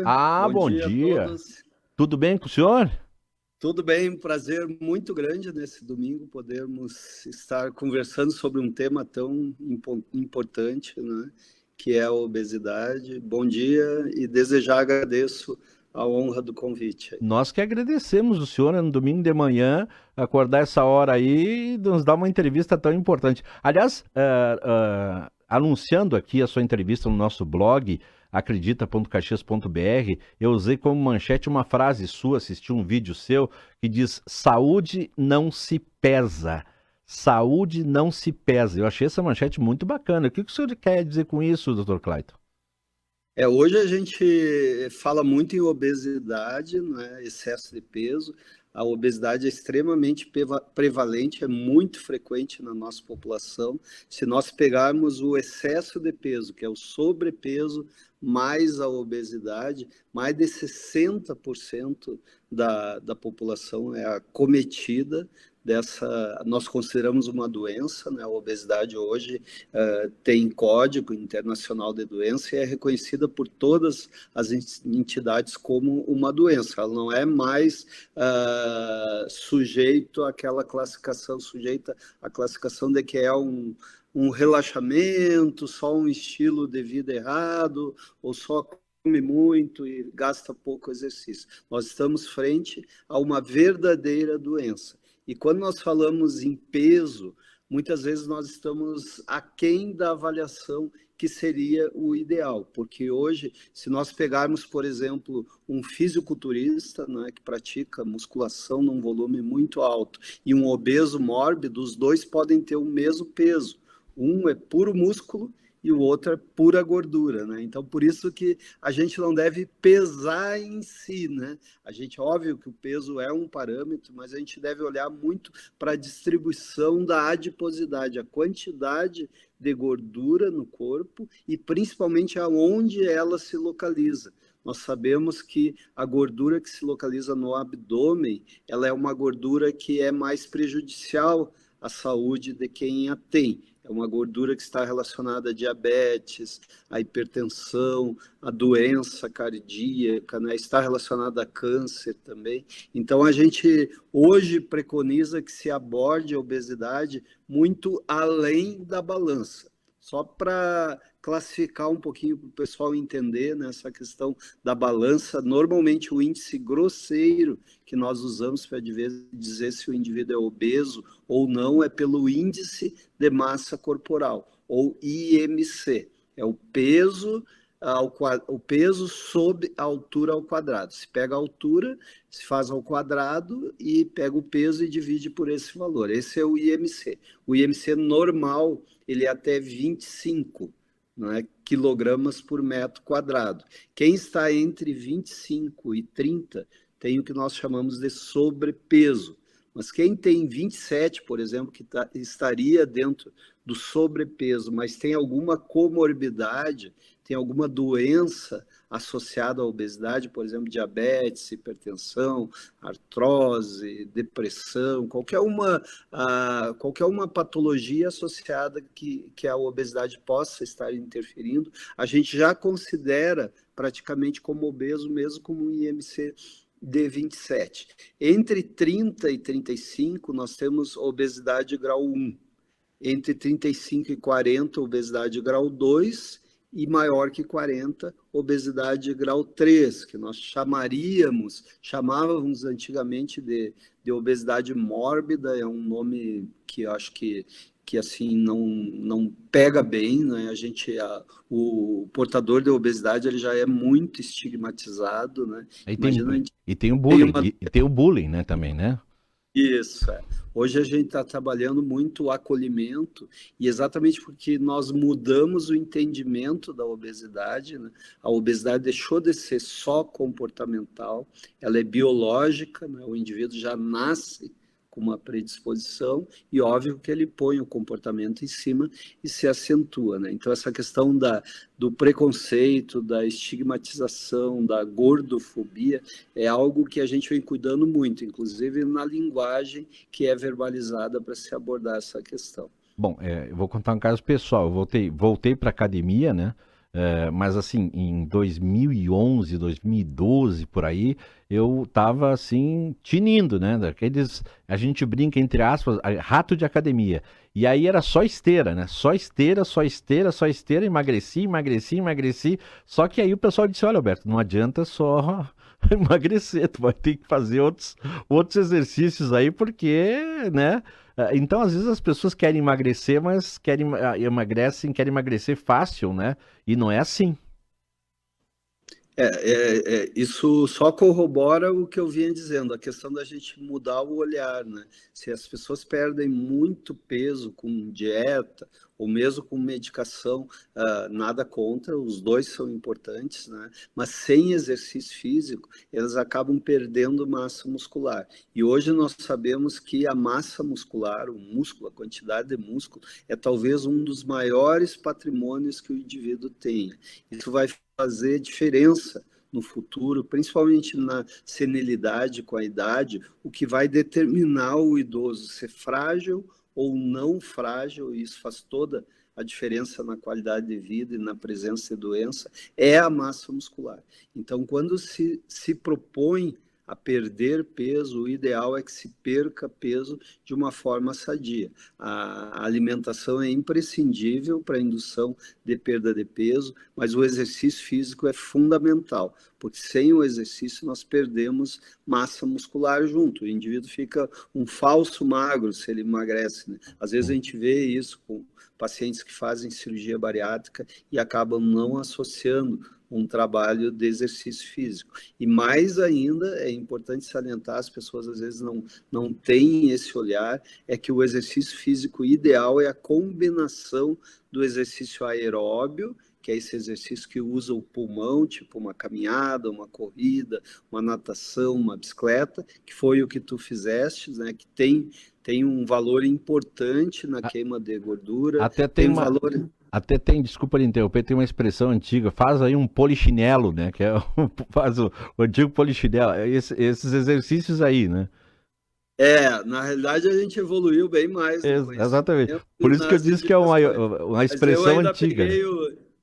Ah, Bom bom dia a dia. todos. Tudo bem com o senhor? Tudo bem? Um prazer muito grande nesse domingo podermos estar conversando sobre um tema tão importante, né? Que é a obesidade. Bom dia e desejar agradeço a honra do convite. Nós que agradecemos o senhor no domingo de manhã acordar essa hora aí e nos dar uma entrevista tão importante. Aliás, anunciando aqui a sua entrevista no nosso blog, acredita.caxias.br, eu usei como manchete uma frase sua, assisti um vídeo seu que diz: saúde não se pesa. Saúde não se pesa. Eu achei essa manchete muito bacana. O que o senhor quer dizer com isso, doutor Clayton? Hoje a gente fala muito em obesidade, né, excesso de peso. A obesidade é extremamente prevalente, é muito frequente na nossa população. Se nós pegarmos o excesso de peso, que é o sobrepeso, mais a obesidade, mais de 60% da população é acometida dessa. Nós consideramos uma doença, né? A obesidade hoje tem código internacional de doença e é reconhecida por todas as entidades como uma doença. Ela não é mais sujeito àquela classificação, sujeita à classificação de que é um relaxamento, só um estilo de vida errado, ou só come muito e gasta pouco exercício. Nós estamos frente a uma verdadeira doença. E quando nós falamos em peso, muitas vezes nós estamos aquém da avaliação que seria o ideal, porque hoje, se nós pegarmos, por exemplo, um fisiculturista, né, que pratica musculação num volume muito alto e um obeso mórbido, os dois podem ter o mesmo peso. Um é puro músculo e o outro é pura gordura, né? Então, por isso que a gente não deve pesar em si, né? A gente, óbvio que o peso é um parâmetro, mas a gente deve olhar muito para a distribuição da adiposidade, a quantidade de gordura no corpo e principalmente aonde ela se localiza. Nós sabemos que a gordura que se localiza no abdômen, ela é uma gordura que é mais prejudicial à saúde de quem a tem. É uma gordura que está relacionada a diabetes, a hipertensão, a doença cardíaca, né? Está relacionada a câncer também. Então, a gente hoje preconiza que se aborde a obesidade muito além da balança. Só para classificar um pouquinho para o pessoal entender nessa questão da balança, normalmente o índice grosseiro que nós usamos para dizer se o indivíduo é obeso ou não é pelo índice de massa corporal, ou IMC. É o peso sobre a altura ao quadrado. Se pega a altura, se faz ao quadrado e pega o peso e divide por esse valor. Esse é o IMC. O IMC normal, ele é até 25, não é, quilogramas por metro quadrado. Quem está entre 25 e 30 tem o que nós chamamos de sobrepeso. Mas quem tem 27, por exemplo, estaria dentro do sobrepeso, mas tem alguma comorbidade, tem alguma doença associada à obesidade, por exemplo, diabetes, hipertensão, artrose, depressão, qualquer uma patologia associada que a obesidade possa estar interferindo, a gente já considera praticamente como obeso, mesmo como um IMC de 27. Entre 30 e 35, nós temos obesidade grau 1. Entre 35 e 40, obesidade grau 2. E maior que 40, obesidade grau 3, que nós chamávamos antigamente de obesidade mórbida, é um nome que eu acho que assim não pega bem, né? O portador de obesidade ele já é muito estigmatizado, né? E tem, Imagina a gente e tem o tem bullying, uma e tem o bullying, né, também, né? isso, é. Hoje a gente está trabalhando muito o acolhimento, e exatamente porque nós mudamos o entendimento da obesidade, né? A obesidade deixou de ser só comportamental, ela é biológica, né? O indivíduo já nasce com uma predisposição, e óbvio que ele põe o comportamento em cima e se acentua, né? Então, essa questão do preconceito, da estigmatização, da gordofobia, é algo que a gente vem cuidando muito, inclusive na linguagem que é verbalizada para se abordar essa questão. Bom, eu vou contar um caso pessoal. Eu voltei para academia, né? Mas assim, em 2011, 2012, por aí, eu tava assim, tinindo, né? Daqueles, a gente brinca entre aspas, rato de academia. E aí era só esteira, né? Só esteira, só esteira, só esteira, emagreci, emagreci, emagreci. Só que aí o pessoal disse, olha, Alberto, não adianta só emagrecer, tu vai ter que fazer outros exercícios aí, porque, né? Então, às vezes as pessoas querem emagrecer, mas querem emagrecer fácil, né? E não é assim. Isso só corrobora o que eu vinha dizendo, a questão da gente mudar o olhar, né? Se as pessoas perdem muito peso com dieta ou mesmo com medicação, nada contra, os dois são importantes, né? Mas sem exercício físico, elas acabam perdendo massa muscular. E hoje nós sabemos que a massa muscular, o músculo, a quantidade de músculo, é talvez um dos maiores patrimônios que o indivíduo tenha. Isso vai fazer diferença no futuro, principalmente na senilidade com a idade, o que vai determinar o idoso ser frágil ou não frágil, e isso faz toda a diferença na qualidade de vida e na presença de doença, é a massa muscular. Então, quando se propõe a perder peso, o ideal é que se perca peso de uma forma sadia. A alimentação é imprescindível para a indução de perda de peso, mas o exercício físico é fundamental, porque sem o exercício nós perdemos massa muscular junto. O indivíduo fica um falso magro se ele emagrece, né? Às vezes a gente vê isso com pacientes que fazem cirurgia bariátrica e acabam não associando um trabalho de exercício físico. E mais ainda, é importante salientar, as pessoas às vezes não têm esse olhar, é que o exercício físico ideal é a combinação do exercício aeróbio, que é esse exercício que usa o pulmão, tipo uma caminhada, uma corrida, uma natação, uma bicicleta, que foi o que tu fizeste, né, que tem um valor importante na queima de gordura, Até tem um valor... Até tem, desculpa lhe interromper, tem uma expressão antiga, faz aí um polichinelo, né? Que é faz o antigo polichinelo, esses exercícios aí, né? Na realidade a gente evoluiu bem mais no Exatamente. conhecimento e Por isso que eu nas disse que é uma, indicações. uma Mas eu expressão ainda antiga, né?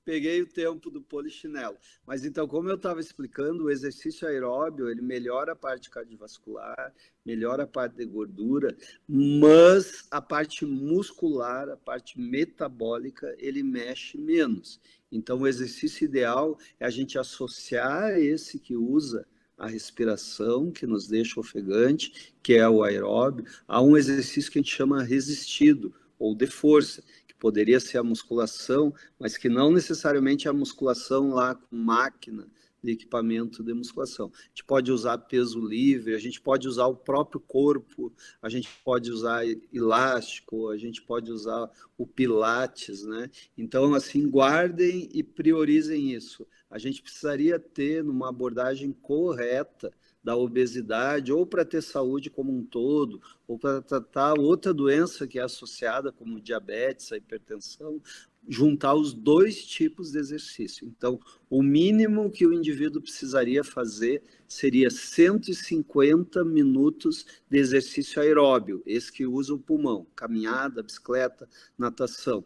peguei o tempo do polichinelo. Mas então, como eu estava explicando, o exercício aeróbio, ele melhora a parte cardiovascular, melhora a parte de gordura, mas a parte muscular, a parte metabólica, ele mexe menos. Então, o exercício ideal é a gente associar esse que usa a respiração, que nos deixa ofegante, que é o aeróbio, a um exercício que a gente chama resistido, ou de força, que poderia ser a musculação, mas que não necessariamente é a musculação lá com máquina de equipamento de musculação. A gente pode usar peso livre, a gente pode usar o próprio corpo, a gente pode usar elástico, a gente pode usar o pilates, né? Então, assim, guardem e priorizem isso. A gente precisaria ter, numa abordagem correta da obesidade, ou para ter saúde como um todo, ou para tratar outra doença que é associada, como diabetes, a hipertensão, juntar os dois tipos de exercício. Então, o mínimo que o indivíduo precisaria fazer seria 150 minutos de exercício aeróbio, esse que usa o pulmão, caminhada, bicicleta, natação.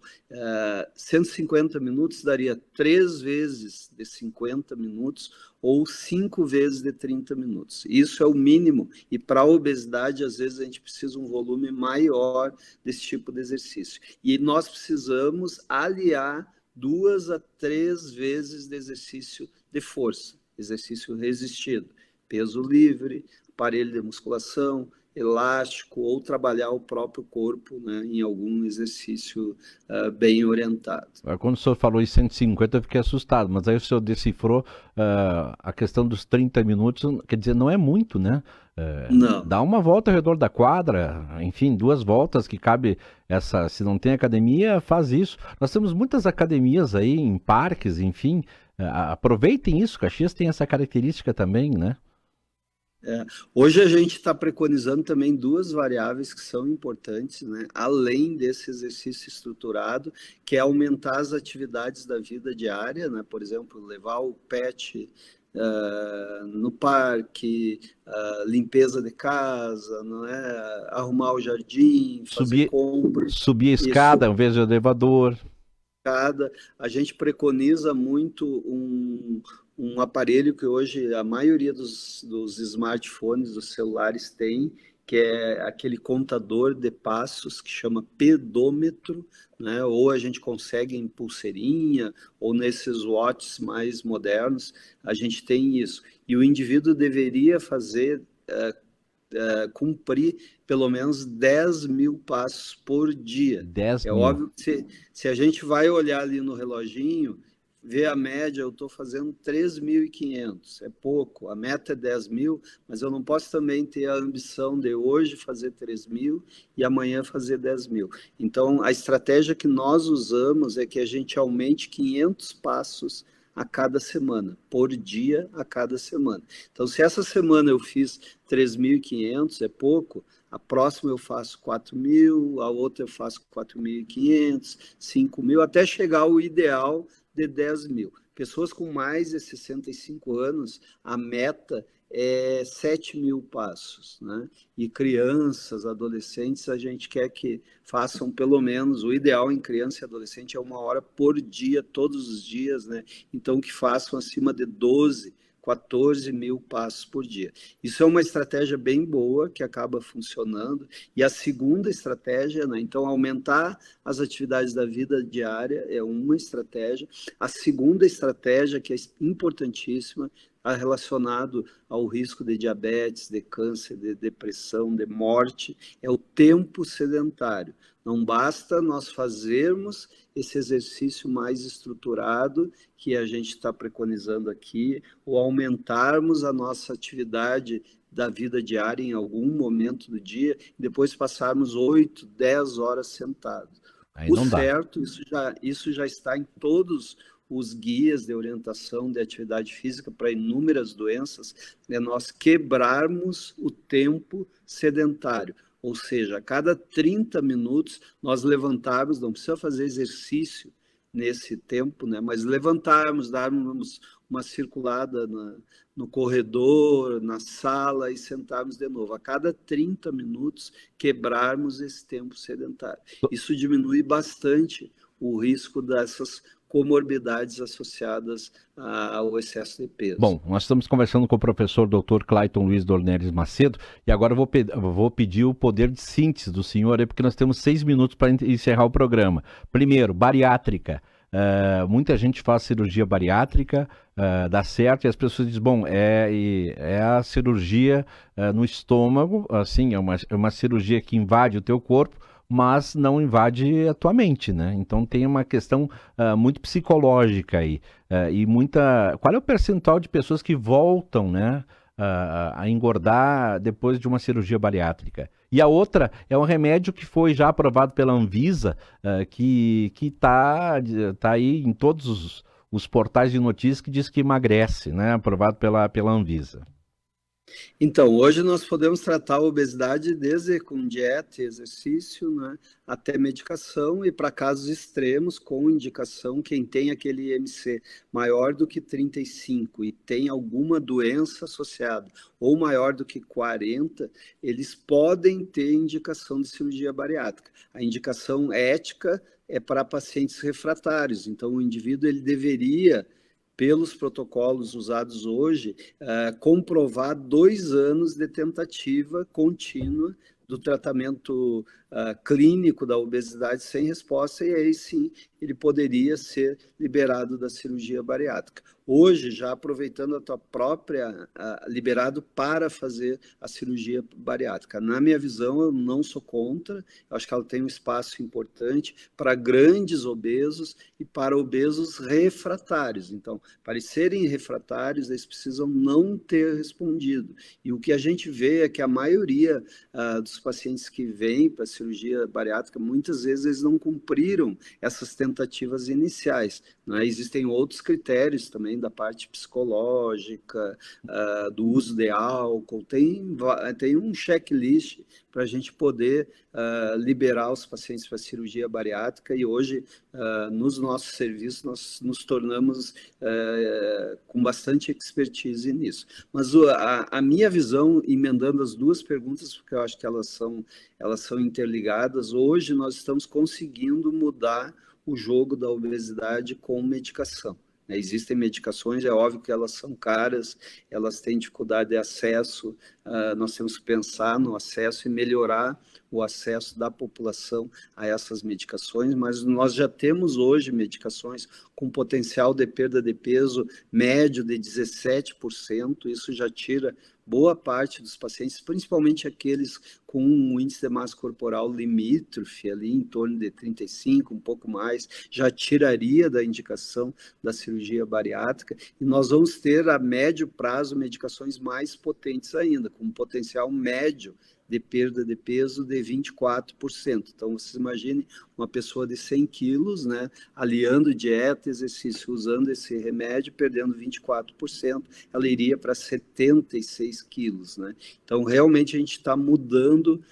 150 minutos daria 3 vezes de 50 minutos ou 5 vezes de 30 minutos. Isso é o mínimo, e para a obesidade, às vezes, a gente precisa de um volume maior desse tipo de exercício. E nós precisamos aliar 2 a 3 vezes de exercício de força, exercício resistido, peso livre, aparelho de musculação, elástico, ou trabalhar o próprio corpo, né, em algum exercício bem orientado. Quando o senhor falou em 150, eu fiquei assustado, mas aí o senhor decifrou a questão dos 30 minutos, quer dizer, não é muito, né? Não. Dá uma volta ao redor da quadra, enfim, 2 voltas que cabe essa. Se não tem academia, faz isso. Nós temos muitas academias aí em parques, enfim. Aproveitem isso, Caxias tem essa característica também, né? Hoje a gente está preconizando também 2 variáveis que são importantes, né? Além desse exercício estruturado, que é aumentar as atividades da vida diária, né? Por exemplo, levar o pet no parque, limpeza de casa, não é? Arrumar o jardim, fazer compras. Subir a Isso, escada ao invés de elevador. escada. A gente preconiza muito um aparelho que hoje a maioria dos smartphones, dos celulares tem, que é aquele contador de passos que chama pedômetro, né? Ou a gente consegue em pulseirinha, ou nesses watches mais modernos, a gente tem isso. E o indivíduo deveria fazer, cumprir pelo menos 10 mil passos por dia. 10 É mil. óbvio que se a gente vai olhar ali no reloginho, ver a média, eu estou fazendo 3.500, é pouco, a meta é 10 mil, mas eu não posso também ter a ambição de hoje fazer 3 mil e amanhã fazer 10 mil. Então, a estratégia que nós usamos é que a gente aumente 500 passos a cada semana, por dia a cada semana. Então, se essa semana eu fiz 3.500, é pouco, a próxima eu faço 4.000, a outra eu faço 4.500, 5.000, até chegar ao ideal de 10 mil. Pessoas com mais de 65 anos, a meta é 7 mil passos, né? E crianças, adolescentes, a gente quer que façam pelo menos, o ideal em criança e adolescente é 1 hora por dia, todos os dias, né? Então, que façam acima de 12, 14 mil passos por dia. Isso é uma estratégia bem boa, que acaba funcionando. E a segunda estratégia, né? Então, aumentar as atividades da vida diária é uma estratégia. A segunda estratégia, que é importantíssima, relacionado ao risco de diabetes, de câncer, de depressão, de morte, é o tempo sedentário. Não basta nós fazermos esse exercício mais estruturado que a gente está preconizando aqui, ou aumentarmos a nossa atividade da vida diária em algum momento do dia, e depois passarmos 8, 10 horas sentados. Aí O não dá. certo, isso já está em todos os guias de orientação de atividade física para inúmeras doenças, é nós quebrarmos o tempo sedentário. Ou seja, a cada 30 minutos nós levantarmos, não precisa fazer exercício nesse tempo, né? Mas levantarmos, darmos uma circulada no corredor, na sala e sentarmos de novo. A cada 30 minutos, quebrarmos esse tempo sedentário. Isso diminui bastante o risco dessas comorbidades associadas ao excesso de peso. Bom, nós estamos conversando com o professor Dr. Clayton Luiz Dornelles Macedo e agora eu vou pedir o poder de síntese do senhor aí, porque nós temos 6 minutos para encerrar o programa. Primeiro, bariátrica. Muita gente faz cirurgia bariátrica, dá certo, e as pessoas dizem, bom, é a cirurgia no estômago, assim, é uma cirurgia que invade o teu corpo, mas não invade a tua mente, né? Então tem uma questão muito psicológica aí. Qual é o percentual de pessoas que voltam, né, a engordar depois de uma cirurgia bariátrica? E a outra é um remédio que foi já aprovado pela Anvisa, que tá aí em todos os portais de notícias que diz que emagrece, né? Aprovado pela Anvisa. Então, hoje nós podemos tratar a obesidade desde com dieta, exercício, né, até medicação, e para casos extremos, com indicação, quem tem aquele IMC maior do que 35 e tem alguma doença associada, ou maior do que 40, eles podem ter indicação de cirurgia bariátrica. A indicação ética é para pacientes refratários, então o indivíduo ele deveria, pelos protocolos usados hoje, comprovar 2 anos de tentativa contínua do tratamento clínico da obesidade sem resposta, e aí sim ele poderia ser liberado da cirurgia bariátrica. Hoje, já aproveitando a tua própria, liberado para fazer a cirurgia bariátrica. Na minha visão, eu não sou contra, eu acho que ela tem um espaço importante para grandes obesos e para obesos refratários. Então, para serem refratários, eles precisam não ter respondido. E o que a gente vê é que a maioria dos pacientes que vêm para a cirurgia bariátrica, muitas vezes eles não cumpriram essas tentativas iniciais, né? Existem outros critérios também da parte psicológica, do uso de álcool, tem um checklist para a gente poder liberar os pacientes para a cirurgia bariátrica, e hoje, nos nossos serviços, nós nos tornamos com bastante expertise nisso. Mas a minha visão, emendando as duas perguntas, porque eu acho que elas são interligadas, hoje nós estamos conseguindo mudar o jogo da obesidade com medicação. Existem medicações, é óbvio que elas são caras, elas têm dificuldade de acesso, nós temos que pensar no acesso e melhorar o acesso da população a essas medicações, mas nós já temos hoje medicações com potencial de perda de peso médio de 17%, isso já tira boa parte dos pacientes, principalmente aqueles com um índice de massa corporal limítrofe, ali em torno de 35, um pouco mais, já tiraria da indicação da cirurgia bariátrica, e nós vamos ter a médio prazo medicações mais potentes ainda, com um potencial médio de perda de peso de 24%. Então, vocês imaginem uma pessoa de 100 quilos, né, aliando dieta, exercício, usando esse remédio, perdendo 24%, ela iria para 76 quilos. Né? Então, realmente, a gente está mudando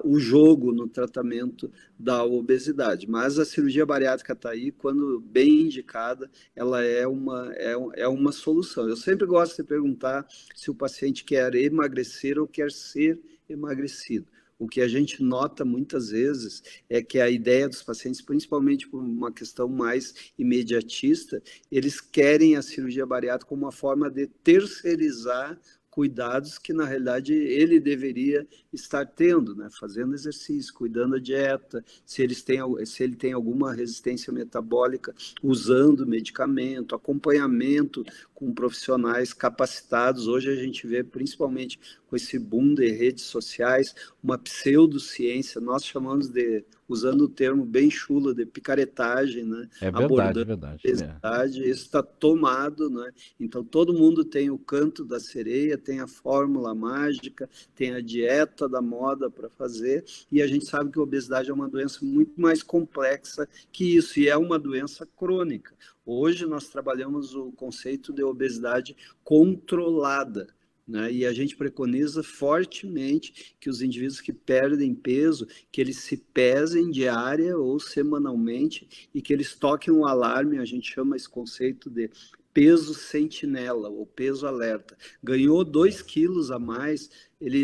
o jogo no tratamento da obesidade. Mas a cirurgia bariátrica está aí, quando bem indicada, ela é uma solução. Eu sempre gosto de perguntar se o paciente quer emagrecer ou quer ser emagrecido. O que a gente nota muitas vezes é que a ideia dos pacientes, principalmente por uma questão mais imediatista, eles querem a cirurgia bariátrica como uma forma de terceirizar cuidados que, na realidade, ele deveria estar tendo, né? Fazendo exercício, cuidando da dieta, se ele tem alguma resistência metabólica, usando medicamento, acompanhamento com profissionais capacitados. Hoje a gente vê, principalmente com esse boom de redes sociais, uma pseudociência, nós chamamos de, usando o termo bem chulo, de picaretagem, né? É verdade, é verdade. Isso está tomado, né? Então todo mundo tem o canto da sereia, tem a fórmula mágica, tem a dieta da moda para fazer, e a gente sabe que a obesidade é uma doença muito mais complexa que isso, e é uma doença crônica. Hoje nós trabalhamos o conceito de obesidade controlada, né? E a gente preconiza fortemente que os indivíduos que perdem peso, que eles se pesem diária ou semanalmente e que eles toquem um alarme, a gente chama esse conceito de peso sentinela ou peso alerta. Ganhou 2 quilos a mais,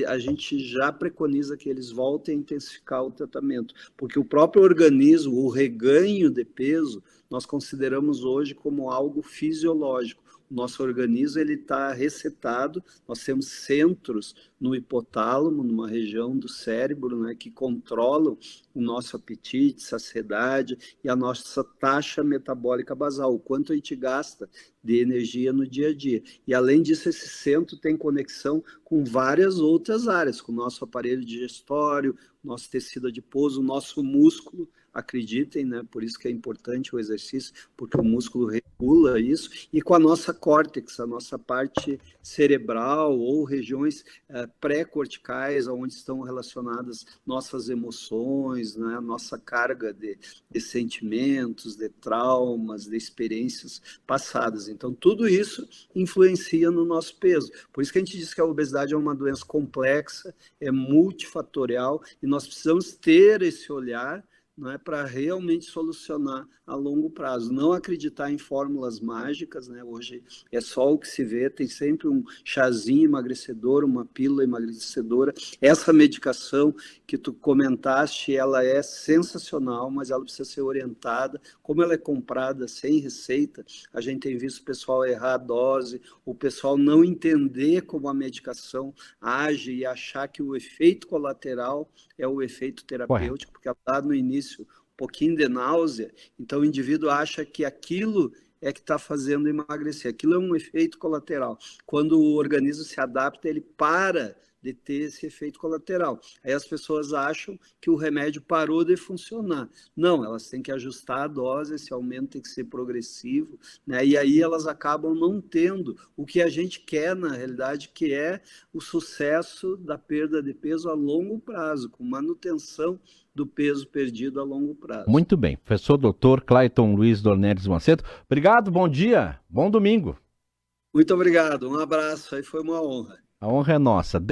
a gente já preconiza que eles voltem a intensificar o tratamento, porque o próprio organismo, o reganho de peso, nós consideramos hoje como algo fisiológico. O nosso organismo está resetado, nós temos centros no hipotálamo, numa região do cérebro, né, que controlam o nosso apetite, saciedade e a nossa taxa metabólica basal, o quanto a gente gasta de energia no dia a dia. E além disso, esse centro tem conexão com várias outras áreas, com o nosso aparelho digestório, nosso tecido adiposo, o nosso músculo. Acreditem, né? Por isso que é importante o exercício, porque o músculo regula isso, e com a nossa córtex, a nossa parte cerebral ou regiões pré-corticais, onde estão relacionadas nossas emoções, né? A nossa carga de sentimentos, de traumas, de experiências passadas. Então, tudo isso influencia no nosso peso. Por isso que a gente diz que a obesidade é uma doença complexa, é multifatorial, e nós precisamos ter esse olhar, não é, para realmente solucionar a longo prazo. Não acreditar em fórmulas mágicas, né? Hoje é só o que se vê, tem sempre um chazinho emagrecedor, uma pílula emagrecedora. Essa medicação que tu comentaste, ela é sensacional, mas ela precisa ser orientada. Como ela é comprada sem receita, a gente tem visto o pessoal errar a dose, o pessoal não entender como a medicação age e achar que o efeito colateral é o efeito terapêutico, porque ela está no início um pouquinho de náusea, então o indivíduo acha que aquilo é que está fazendo emagrecer, aquilo é um efeito colateral. Quando o organismo se adapta, ele para de ter esse efeito colateral. Aí as pessoas acham que o remédio parou de funcionar. Não, elas têm que ajustar a dose, esse aumento tem que ser progressivo, né? E aí elas acabam não tendo o que a gente quer, na realidade, que é o sucesso da perda de peso a longo prazo, com manutenção do peso perdido a longo prazo. Muito bem. Professor Dr. Clayton Luiz Dornelles Macedo, obrigado, bom dia, bom domingo. Muito obrigado, um abraço, aí foi uma honra. A honra é nossa.